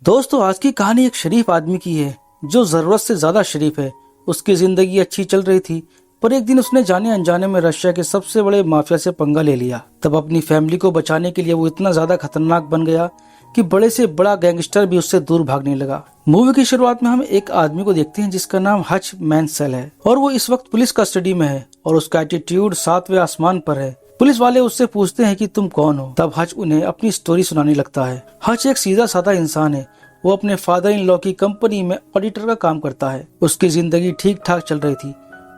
दोस्तों, आज की कहानी एक शरीफ आदमी की है जो जरूरत से ज्यादा शरीफ है। उसकी जिंदगी अच्छी चल रही थी, पर एक दिन उसने जाने अनजाने में रशिया के सबसे बड़े माफिया से पंगा ले लिया। तब अपनी फैमिली को बचाने के लिए वो इतना ज्यादा खतरनाक बन गया कि बड़े से बड़ा गैंगस्टर भी उससे दूर भागने लगा। मूवी की शुरुआत में हम एक आदमी को देखते हैं जिसका नाम हच मैनसेल है और वो इस वक्त पुलिस कस्टडी में है और उसका एटीट्यूड 7वें आसमान पर है। पुलिस वाले उससे पूछते हैं कि तुम कौन हो। तब हच उन्हें अपनी स्टोरी सुनाने लगता है। हच एक सीधा साधा इंसान है। वो अपने फादर इन लॉ की कंपनी में ऑडिटर का काम करता है। उसकी जिंदगी ठीक ठाक चल रही थी,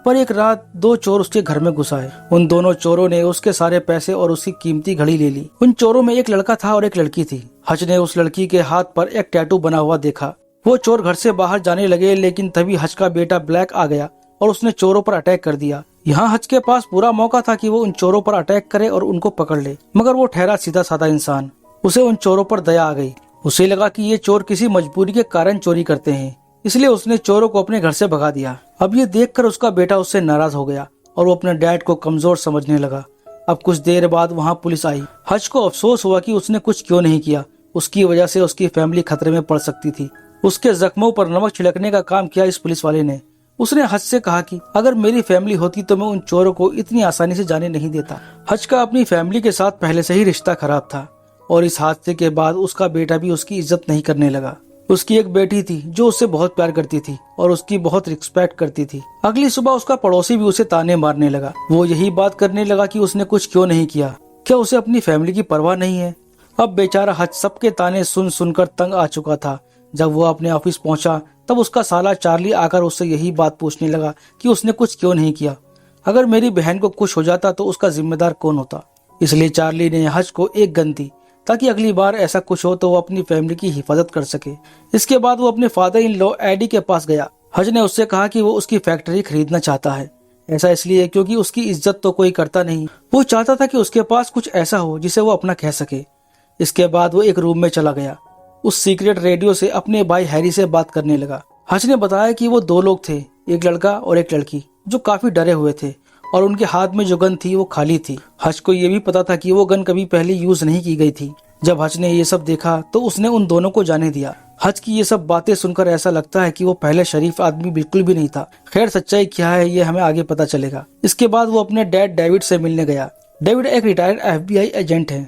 पर एक रात 2 चोर उसके घर में घुस आए। उन दोनों चोरों ने उसके सारे पैसे और उसकी कीमती घड़ी ले ली। उन चोरों में एक लड़का था और एक लड़की थी। हच ने उस लड़की के हाथ पर एक टैटू बना हुआ देखा। वो चोर घर से बाहर जाने लगे, लेकिन तभी हच का बेटा ब्लैक आ गया और उसने चोरों पर अटैक कर दिया। यहाँ हच के पास पूरा मौका था कि वो उन चोरों पर अटैक करे और उनको पकड़ ले, मगर वो ठहरा सीधा साधा इंसान। उसे उन चोरों पर दया आ गई। उसे लगा कि ये चोर किसी मजबूरी के कारण चोरी करते हैं, इसलिए उसने चोरों को अपने घर से भगा दिया। अब ये देखकर उसका बेटा उससे नाराज हो गया और वो अपने डैड को कमजोर समझने लगा। अब कुछ देर बाद वहाँ पुलिस आई। हच को अफसोस हुआ कि उसने कुछ क्यों नहीं किया। उसकी वजह से उसकी फैमिली खतरे में पड़ सकती थी। उसके जख्मों पर नमक छिड़कने का काम किया इस पुलिस वाले ने। उसने हच से कहा कि अगर मेरी फैमिली होती तो मैं उन चोरों को इतनी आसानी से जाने नहीं देता। हच का अपनी फैमिली के साथ पहले से ही रिश्ता खराब था और इस हादसे के बाद उसका बेटा भी उसकी इज्जत नहीं करने लगा। उसकी एक बेटी थी जो उससे बहुत प्यार करती थी और उसकी बहुत रिस्पेक्ट करती थी। अगली सुबह उसका पड़ोसी भी उसे ताने मारने लगा। वो यही बात करने लगा कि उसने कुछ क्यों नहीं किया, क्या उसे अपनी फैमिली की परवाह नहीं है। अब बेचारा हच सबके ताने सुन सुनकर तंग आ चुका था। जब वो अपने ऑफिस पहुंचा तब उसका साला चार्ली आकर उससे यही बात पूछने लगा कि उसने कुछ क्यों नहीं किया। अगर मेरी बहन को कुछ हो जाता तो उसका जिम्मेदार कौन होता। इसलिए चार्ली ने हच को एक गन दी ताकि अगली बार ऐसा कुछ हो तो वो अपनी फैमिली की हिफाजत कर सके। इसके बाद वो अपने फादर इन लॉ एडी के पास गया। हच ने उससे कहा कि वो उसकी फैक्ट्री खरीदना चाहता है। ऐसा इसलिए क्योंकि उसकी इज्जत तो कोई करता नहीं। वो चाहता था कि उसके पास कुछ ऐसा हो जिसे वो अपना कह सके। इसके बाद वो एक रूम में चला गया। उस सीक्रेट रेडियो से अपने भाई हैरी से बात करने लगा। हच ने बताया कि वो 2 लोग थे, एक लड़का और एक लड़की, जो काफी डरे हुए थे और उनके हाथ में जो गन थी वो खाली थी। हच को ये भी पता था कि वो गन कभी पहले यूज नहीं की गई थी। जब हच ने ये सब देखा तो उसने उन दोनों को जाने दिया। हच की ये सब बातें सुनकर ऐसा लगता है कि वो पहले शरीफ आदमी बिल्कुल भी नहीं था। खैर, सच्चाई क्या है ये हमें आगे पता चलेगा। इसके बाद वो अपने डैड डेविड से मिलने गया। डेविड एक रिटायर्ड FBI एजेंट है।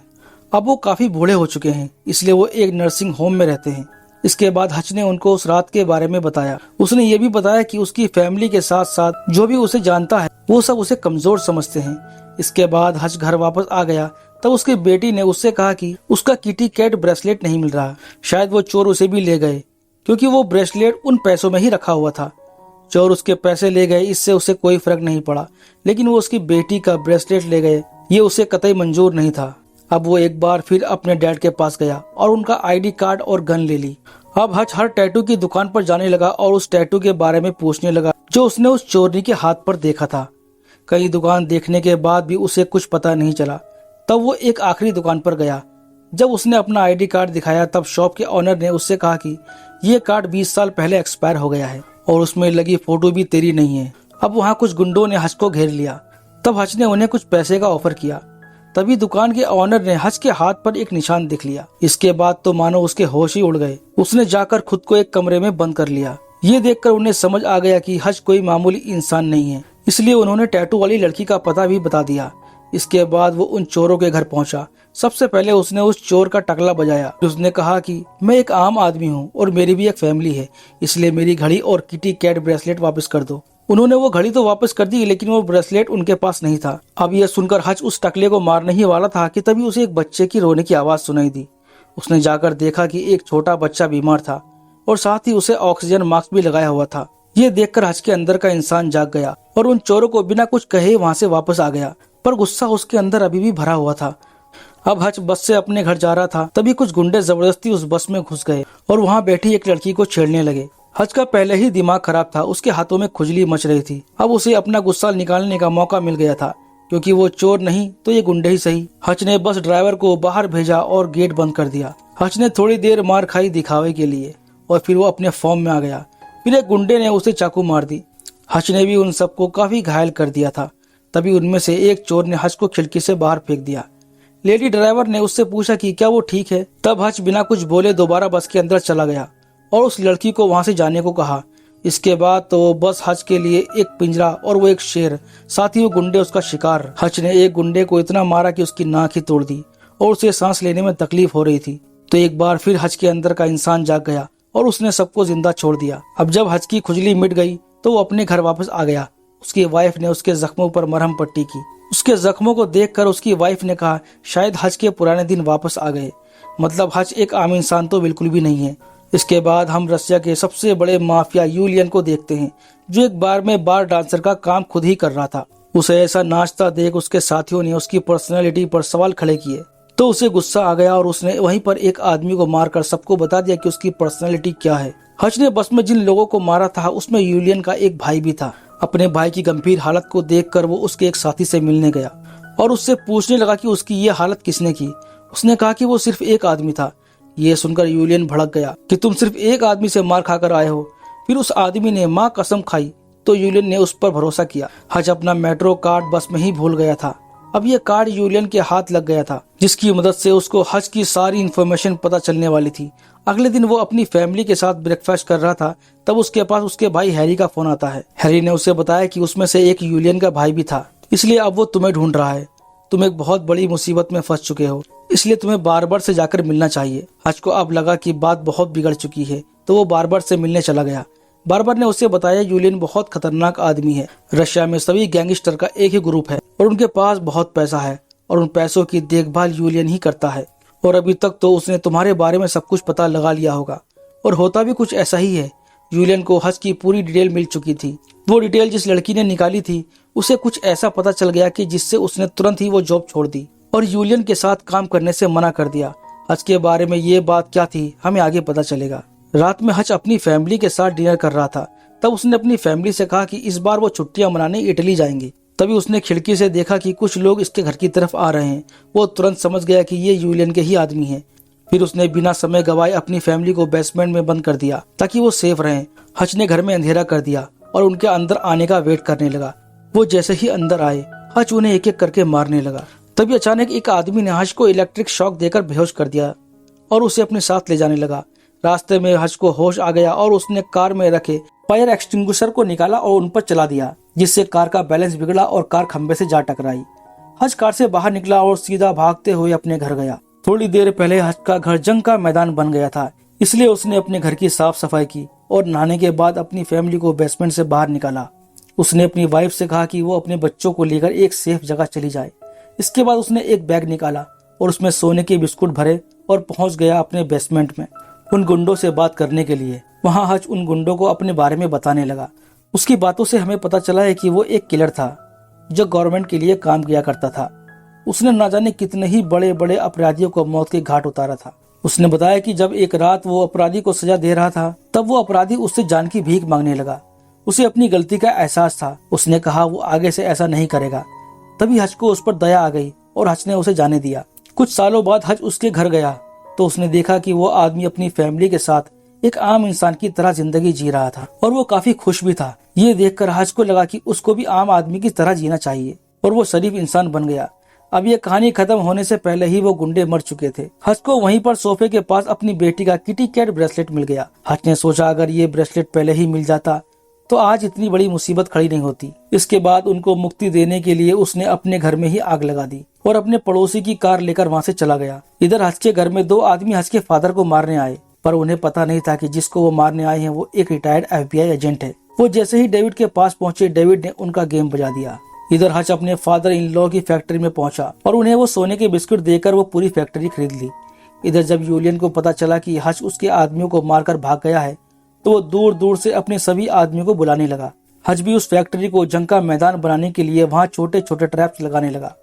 अब वो काफी बूढ़े हो चुके हैं, इसलिए वो एक नर्सिंग होम में रहते हैं। इसके बाद हच ने उनको उस रात के बारे में बताया। उसने ये भी बताया कि उसकी फैमिली के साथ साथ जो भी उसे जानता है वो सब उसे कमजोर समझते हैं। इसके बाद हच घर वापस आ गया। तब उसकी बेटी ने उससे कहा कि उसका किटी कैट ब्रेसलेट नहीं मिल रहा। शायद वो चोर उसे भी ले गए, क्योंकि वो ब्रेसलेट उन पैसों में ही रखा हुआ था। चोर उसके पैसे ले गए, इससे उसे कोई फर्क नहीं पड़ा, लेकिन वो उसकी बेटी का ब्रेसलेट ले गए, ये उसे कतई मंजूर नहीं था। अब वो एक बार फिर अपने डैड के पास गया और उनका ID कार्ड और गन ले ली। अब हच हर टैटू की दुकान पर जाने लगा और उस टैटू के बारे में पूछने लगा जो उसने उस चोरनी के हाथ पर देखा था। कई दुकान देखने के बाद भी उसे कुछ पता नहीं चला। तब वो एक आखिरी दुकान पर गया। जब उसने अपना ID कार्ड दिखाया तब शॉप के ऑनर ने उससे कहा कि ये कार्ड 20 साल पहले एक्सपायर हो गया है और उसमें लगी फोटो भी तेरी नहीं है। अब वहाँ कुछ गुंडों ने हच को घेर लिया। तब हच ने उन्हें कुछ पैसे का ऑफर किया। तभी दुकान के ऑनर ने हच के हाथ पर एक निशान देख लिया। इसके बाद तो मानो उसके होश ही उड़ गए। उसने जाकर खुद को एक कमरे में बंद कर लिया। ये देखकर उन्हें समझ आ गया कि हच कोई मामूली इंसान नहीं है, इसलिए उन्होंने टैटू वाली लड़की का पता भी बता दिया। इसके बाद वो उन चोरों के घर पहुंचा। सबसे पहले उसने उस चोर का टकला बजाया। उसने कहा कि मैं एक आम आदमी हूँ और मेरी भी एक फैमिली है, इसलिए मेरी घड़ी और किटी कैट ब्रेसलेट वापस कर दो। उन्होंने वो घड़ी तो वापस कर दी, लेकिन वो ब्रेसलेट उनके पास नहीं था। अब यह सुनकर हच उस टकले को मारने ही वाला था कि तभी उसे एक बच्चे की रोने की आवाज सुनाई दी। उसने जाकर देखा कि एक छोटा बच्चा बीमार था और साथ ही उसे ऑक्सीजन मास्क भी लगाया हुआ था। ये देखकर हच के अंदर का इंसान जाग गया और उन चोरों को बिना कुछ कहे वहाँ से वापस आ गया, पर गुस्सा उसके अंदर अभी भी भरा हुआ था। अब हच बस से अपने घर जा रहा था, तभी कुछ गुंडे जबरदस्ती उस बस में घुस गए और वहाँ बैठी एक लड़की को छेड़ने लगे। हच का पहले ही दिमाग खराब था, उसके हाथों में खुजली मच रही थी। अब उसे अपना गुस्सा निकालने का मौका मिल गया था, क्योंकि वो चोर नहीं तो ये गुंडे ही सही। हच ने बस ड्राइवर को बाहर भेजा और गेट बंद कर दिया। हच ने थोड़ी देर मार खाई दिखावे के लिए और फिर वो अपने फॉर्म में आ गया। फिर एक गुंडे ने उसे चाकू मार दी। हच ने भी उन सबको काफी घायल कर दिया था। तभी उनमें से एक चोर ने हच को खिड़की से बाहर फेंक दिया। लेडी ड्राइवर ने उससे पूछा कि क्या वो ठीक है। तब हज बिना कुछ बोले दोबारा बस के अंदर चला गया और उस लड़की को वहां से जाने को कहा। इसके बाद तो बस हज के लिए एक पिंजरा और वो एक शेर, साथ ही वो गुंडे उसका शिकार। हज ने एक गुंडे को इतना मारा कि उसकी नाक ही तोड़ दी और उसे सांस लेने में तकलीफ हो रही थी। तो एक बार फिर हज के अंदर का इंसान जाग गया और उसने सबको जिंदा छोड़ दिया। अब जब हज की खुजली मिट गई तो वो अपने घर वापस आ गया। उसकी वाइफ ने उसके जख्मों पर मरहम पट्टी की। उसके जख्मों को देखकर उसकी वाइफ ने कहा, शायद हज के पुराने दिन वापस आ गए। मतलब हज एक आम इंसान तो बिल्कुल भी नहीं है। इसके बाद हम रसिया के सबसे बड़े माफिया यूलियन को देखते हैं, जो एक बार में बार डांसर का काम खुद ही कर रहा था। उसे ऐसा नाचता देख उसके साथियों ने उसकी पर्सनैलिटी पर सवाल खड़े किए, तो उसे गुस्सा आ गया और उसने वहीं पर एक आदमी को मारकर सबको बता दिया कि उसकी पर्सनैलिटी क्या है। हज ने बस में जिन लोगों को मारा था उसमें यूलियन का एक भाई भी था। अपने भाई की गंभीर हालत को देखकर वो उसके एक साथी से मिलने गया और उससे पूछने लगा कि उसकी ये हालत किसने की। उसने कहा कि वो सिर्फ एक आदमी था। ये सुनकर यूलियन भड़क गया कि तुम सिर्फ एक आदमी से मार खाकर आए हो। फिर उस आदमी ने माँ कसम खाई तो यूलियन ने उस पर भरोसा किया। हज अपना मेट्रो कार्ड बस में ही भूल गया था। अब ये कार्ड यूलियन के हाथ लग गया था, जिसकी मदद से उसको हज की सारी इन्फॉर्मेशन पता चलने वाली थी। अगले दिन वो अपनी फैमिली के साथ ब्रेकफास्ट कर रहा था, तब उसके पास उसके भाई हैरी का फोन आता है। हैरी ने उसे बताया कि उसमें से एक यूलियन का भाई भी था, इसलिए अब वो तुम्हें ढूंढ रहा है। तुम एक बहुत बड़ी मुसीबत में फंस चुके हो, इसलिए तुम्हें बार्बर से जाकर मिलना चाहिए। हज को अब लगा कि बात बहुत बिगड़ चुकी है, तो वो बार्बर से मिलने चला गया। बार्बर ने उसे बताया यूलियन बहुत खतरनाक आदमी है। रशिया में सभी गैंगस्टर का एक ही ग्रुप है और उनके पास बहुत पैसा है और उन पैसों की देखभाल यूलियन ही करता है। और अभी तक तो उसने तुम्हारे बारे में सब कुछ पता लगा लिया होगा, और होता भी कुछ ऐसा ही है। यूलियन को हज की पूरी डिटेल मिल चुकी थी। वो डिटेल जिस लड़की ने निकाली थी उसे कुछ ऐसा पता चल गया कि जिससे उसने तुरंत ही वो जॉब छोड़ दी और यूलियन के साथ काम करने से मना कर दिया। हज के बारे में ये बात क्या थी हमें आगे पता चलेगा। रात में हज अपनी फैमिली के साथ डिनर कर रहा था, तब उसने अपनी फैमिली से कहा कि इस बार वो छुट्टियां मनाने इटली जाएंगे। तभी उसने खिड़की से देखा कि कुछ लोग इसके घर की तरफ आ रहे हैं। वो तुरंत समझ गया कि ये यूलियन के ही आदमी हैं। फिर उसने बिना समय गवाए अपनी फैमिली को बेसमेंट में बंद कर दिया ताकि वो सेफ रहें। हज ने घर में अंधेरा कर दिया और उनके अंदर आने का वेट करने लगा। वो जैसे ही अंदर आए हज उन्हें एक एक करके मारने लगा। तभी अचानक एक आदमी ने हज को इलेक्ट्रिक शॉक देकर बेहोश कर दिया और उसे अपने साथ ले जाने लगा। रास्ते में हज को होश आ गया और उसने कार में रखे फायर एक्सटिंग्विशर को निकाला और उन पर चला दिया, जिससे कार का बैलेंस बिगड़ा और कार खंबे से जा टकराई। हज कार से बाहर निकला और सीधा भागते हुए अपने घर गया। थोड़ी देर पहले हज का घर जंग का मैदान बन गया था, इसलिए उसने अपने घर की साफ सफाई की और नहाने के बाद अपनी फैमिली को बेसमेंट से बाहर निकाला। उसने अपनी वाइफ से कहा कि वो अपने बच्चों को लेकर एक सेफ जगह चली जाए। इसके बाद उसने एक बैग निकाला और उसमें सोने के बिस्कुट भरे और पहुंच गया अपने बेसमेंट में उन गुंडों से बात करने के लिए। वहां हज उन गुंडों को अपने बारे में बताने लगा। उसकी बातों से हमें पता चला है कि वो एक किलर था जो गवर्नमेंट के लिए काम किया करता था। उसने न जाने कितने ही बड़े बड़े अपराधियों को मौत के घाट उतारा था। उसने बताया कि जब एक रात वो अपराधी को सजा दे रहा था, तब वो अपराधी उससे जान की भीख मांगने लगा। उसे अपनी गलती का एहसास था। उसने कहा वो आगे से ऐसा नहीं करेगा। तभी हज को उस पर दया आ गई और हज ने उसे जाने दिया। कुछ सालों बाद हज उसके घर गया तो उसने देखा कि वो आदमी अपनी फैमिली के साथ एक आम इंसान की तरह जिंदगी जी रहा था और वो काफी खुश भी था। ये देखकर हज को लगा कि उसको भी आम आदमी की तरह जीना चाहिए और वो शरीफ इंसान बन गया। अब ये कहानी खत्म होने से पहले ही वो गुंडे मर चुके थे। हज को वहीं पर सोफे के पास अपनी बेटी का किटी कैट ब्रेसलेट मिल गया। हज ने सोचा अगर ये ब्रेसलेट पहले ही मिल जाता तो आज इतनी बड़ी मुसीबत खड़ी नहीं होती। इसके बाद उनको मुक्ति देने के लिए उसने अपने घर में ही आग लगा दी और अपने पड़ोसी की कार लेकर वहाँ से चला गया। इधर हज के घर में दो आदमी हज के फादर को मारने आए, पर उन्हें पता नहीं था कि जिसको वो मारने आए हैं वो एक रिटायर्ड FBI एजेंट है। वो जैसे ही डेविड के पास पहुंचे, डेविड ने उनका गेम बजा दिया। इधर हज अपने फादर इन लॉ की फैक्ट्री में पहुंचा और उन्हें वो सोने के बिस्कुट देकर वो पूरी फैक्ट्री खरीद ली। इधर जब यूलियन को पता चला कि हज उसके आदमियों को मारकर भाग गया है, तो वो दूर दूर से अपने सभी आदमियों को बुलाने लगा। हज भी उस फैक्ट्री को जंग का मैदान बनाने के लिए वहाँ छोटे छोटे ट्रैप्स लगाने लगा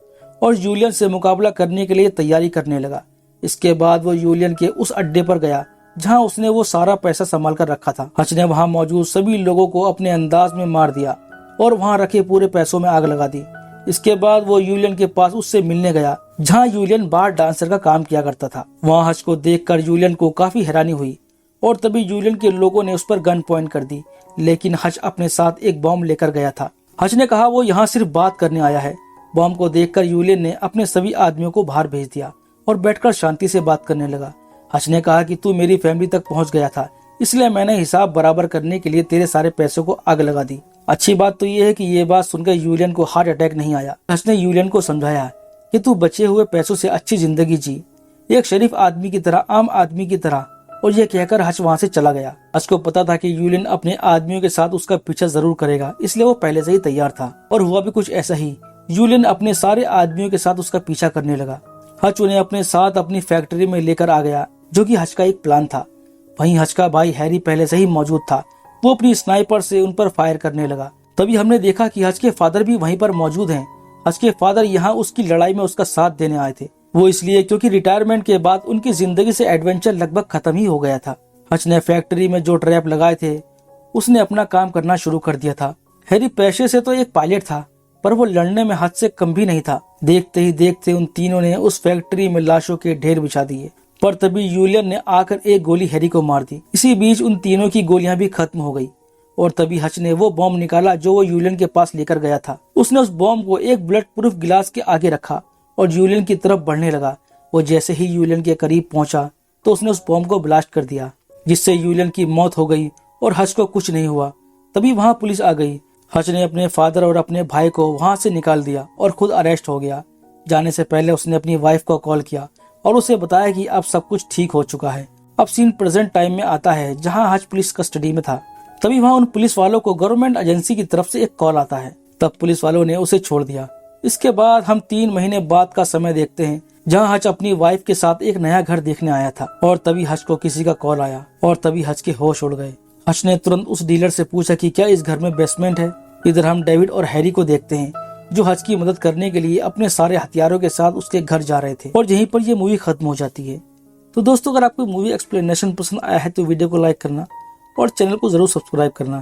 और यूलियन से मुकाबला करने के लिए तैयारी करने लगा। इसके बाद वो यूलियन के उस अड्डे पर गया जहाँ उसने वो सारा पैसा संभाल कर रखा था। हज ने वहाँ मौजूद सभी लोगों को अपने अंदाज में मार दिया और वहाँ रखे पूरे पैसों में आग लगा दी। इसके बाद वो यूलियन के पास उससे मिलने गया जहाँ यूलियन बार डांसर का काम किया करता था। वहाँ हज को देखकर यूलियन को काफी हैरानी हुई और तभी यूलियन के लोगों ने उस पर गन पॉइंट कर दी, लेकिन हज अपने साथ एक बॉम्ब लेकर गया था। हज ने कहा वो यहाँ सिर्फ बात करने आया है, बॉम्ब को देखकर यूलियन ने अपने सभी आदमियों को बाहर भेज दिया और बैठकर शांति से बात करने लगा। हच ने कहा कि तू मेरी फैमिली तक पहुंच गया था, इसलिए मैंने हिसाब बराबर करने के लिए तेरे सारे पैसों को आग लगा दी। अच्छी बात तो ये है कि ये बात सुनकर यूलियन को हार्ट अटैक नहीं आया। हच ने यूलियन को समझाया कि तू बचे हुए पैसों से अच्छी जिंदगी जी, एक शरीफ आदमी की तरह, आम आदमी की तरह। और यह कहकर हच वहाँ से चला गया। हच को पता था कि यूलियन अपने आदमियों के साथ उसका पीछा जरूर करेगा, इसलिए वो पहले से ही तैयार था। और हुआ भी कुछ ऐसा ही। यूलियन अपने सारे आदमियों के साथ उसका पीछा करने लगा। हच उन्हें अपने साथ अपनी फैक्ट्री में लेकर आ गया, जो कि हच का एक प्लान था। वहीं हच का भाई हैरी पहले से ही मौजूद था। वो अपनी स्नाइपर से उन पर फायर करने लगा। तभी हमने देखा कि हच के फादर भी वहीं पर मौजूद हैं। हच के फादर यहाँ उसकी लड़ाई में उसका साथ देने आए थे। वो इसलिए क्योंकि रिटायरमेंट के बाद उनकी जिंदगी से एडवेंचर लगभग खत्म ही हो गया था। हच ने फैक्ट्री में जो ट्रैप लगाए थे उसने अपना काम करना शुरू कर दिया था। हैरी पेशे से तो एक पायलट था, पर वो लड़ने में हद से कम भी नहीं था। देखते ही देखते उन तीनों ने उस फैक्ट्री में लाशों के ढेर बिछा दिए। पर तभी यूलियन ने आकर एक गोली हैरी को मार दी। इसी बीच उन तीनों की गोलियां भी खत्म हो गई। और तभी हच ने वो बॉम्ब निकाला जो वो यूलियन के पास लेकर गया था। उसने उस बॉम्ब को एक बुलेट प्रूफ गिलास के आगे रखा और यूलियन की तरफ बढ़ने लगा। वो जैसे ही यूलियन के करीब पहुंचा तो उसने उस बॉम्ब को ब्लास्ट कर दिया, जिससे यूलियन की मौत हो गई और हच को कुछ नहीं हुआ। तभी वहां पुलिस आ गई। हच ने अपने फादर और अपने भाई को वहां से निकाल दिया और खुद अरेस्ट हो गया। जाने से पहले उसने अपनी वाइफ को कॉल किया और उसे बताया कि अब सब कुछ ठीक हो चुका है। अब सीन प्रेजेंट टाइम में आता है, जहां हच पुलिस कस्टडी में था। तभी वहां उन पुलिस वालों को गवर्नमेंट एजेंसी की तरफ से एक कॉल आता है। तब पुलिस वालों ने उसे छोड़ दिया। इसके बाद हम 3 महीने बाद का समय देखते हैं, जहां हच अपनी वाइफ के साथ एक नया घर देखने आया था। और तभी हच को किसी का कॉल आया और तभी हच के होश उड़ गए। हच ने तुरंत उस डीलर से पूछा कि क्या इस घर में बेसमेंट है। इधर हम डेविड और हैरी को देखते हैं, जो हच की मदद करने के लिए अपने सारे हथियारों के साथ उसके घर जा रहे थे। और यहीं पर ये मूवी खत्म हो जाती है। तो दोस्तों, अगर आपको मूवी एक्सप्लेनेशन पसंद आया है तो वीडियो को लाइक करना और चैनल को जरूर सब्सक्राइब करना।